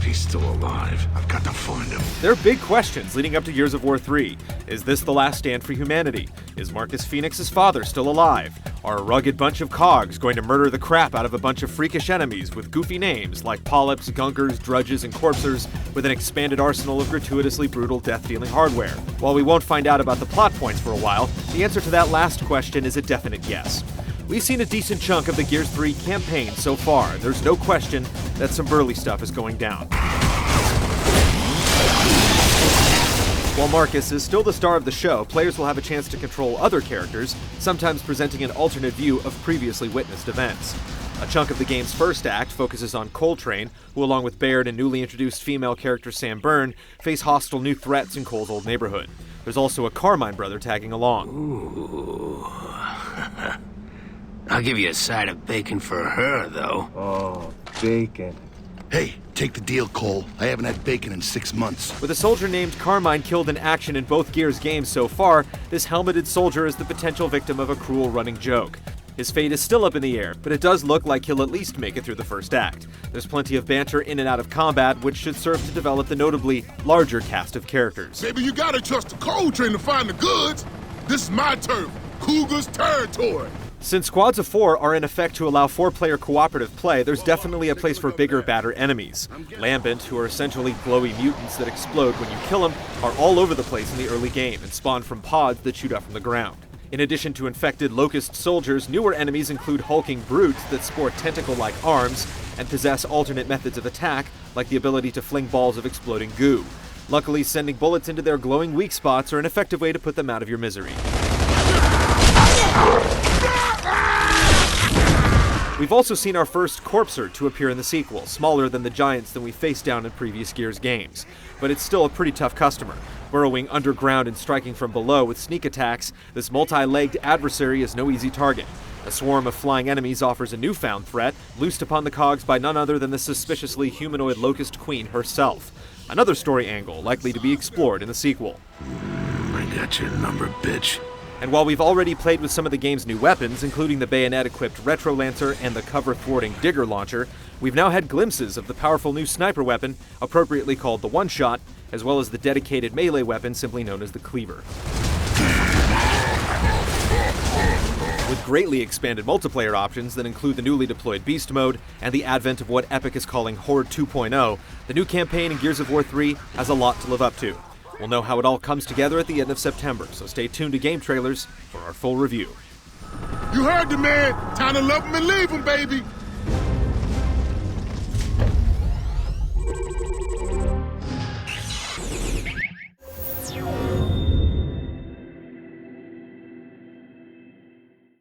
he's still alive. I've got to find him. There are big questions leading up to Gears of War 3. Is this the last stand for humanity? Is Marcus Phoenix's father still alive? Are a rugged bunch of cogs going to murder the crap out of a bunch of freakish enemies with goofy names like polyps, gunkers, drudges, and corpsers with an expanded arsenal of gratuitously brutal death-dealing hardware? While we won't find out about the plot points for a while, the answer to that last question is a definite yes. We've seen a decent chunk of the Gears 3 campaign so far, and there's no question that some burly stuff is going down. While Marcus is still the star of the show, players will have a chance to control other characters, sometimes presenting an alternate view of previously witnessed events. A chunk of the game's first act focuses on Coltrane, who along with Baird and newly introduced female character Sam Byrne, face hostile new threats in Cole's old neighborhood. There's also a Carmine brother tagging along. Ooh. I'll give you a side of bacon for her, though. Oh, bacon. Hey, take the deal, Cole. I haven't had bacon in 6 months. With a soldier named Carmine killed in action in both Gears games so far, this helmeted soldier is the potential victim of a cruel running joke. His fate is still up in the air, but it does look like he'll at least make it through the first act. There's plenty of banter in and out of combat, which should serve to develop the notably larger cast of characters. Baby, you gotta trust the Coltrane to find the goods. This is my turf, Cougar's territory. Since squads of 4 are in effect to allow 4-player cooperative play, there's definitely a place for bigger, badder enemies. Lambent, who are essentially glowy mutants that explode when you kill them, are all over the place in the early game and spawn from pods that shoot up from the ground. In addition to infected locust soldiers, newer enemies include hulking brutes that sport tentacle-like arms and possess alternate methods of attack, like the ability to fling balls of exploding goo. Luckily, sending bullets into their glowing weak spots are an effective way to put them out of your misery. We've also seen our first Corpser to appear in the sequel, smaller than the giants that we faced down in previous Gears games. But it's still a pretty tough customer. Burrowing underground and striking from below with sneak attacks, this multi-legged adversary is no easy target. A swarm of flying enemies offers a newfound threat, loosed upon the cogs by none other than the suspiciously humanoid Locust Queen herself. Another story angle likely to be explored in the sequel. I got your number, bitch. And while we've already played with some of the game's new weapons, including the bayonet-equipped Retro Lancer and the cover-thwarting Digger Launcher, we've now had glimpses of the powerful new sniper weapon, appropriately called the One-Shot, as well as the dedicated melee weapon simply known as the Cleaver. With greatly expanded multiplayer options that include the newly deployed Beast Mode and the advent of what Epic is calling Horde 2.0, the new campaign in Gears of War 3 has a lot to live up to. We'll know how it all comes together at the end of September, so stay tuned to Game Trailers for our full review. You heard the man. Time to love him and leave him, baby.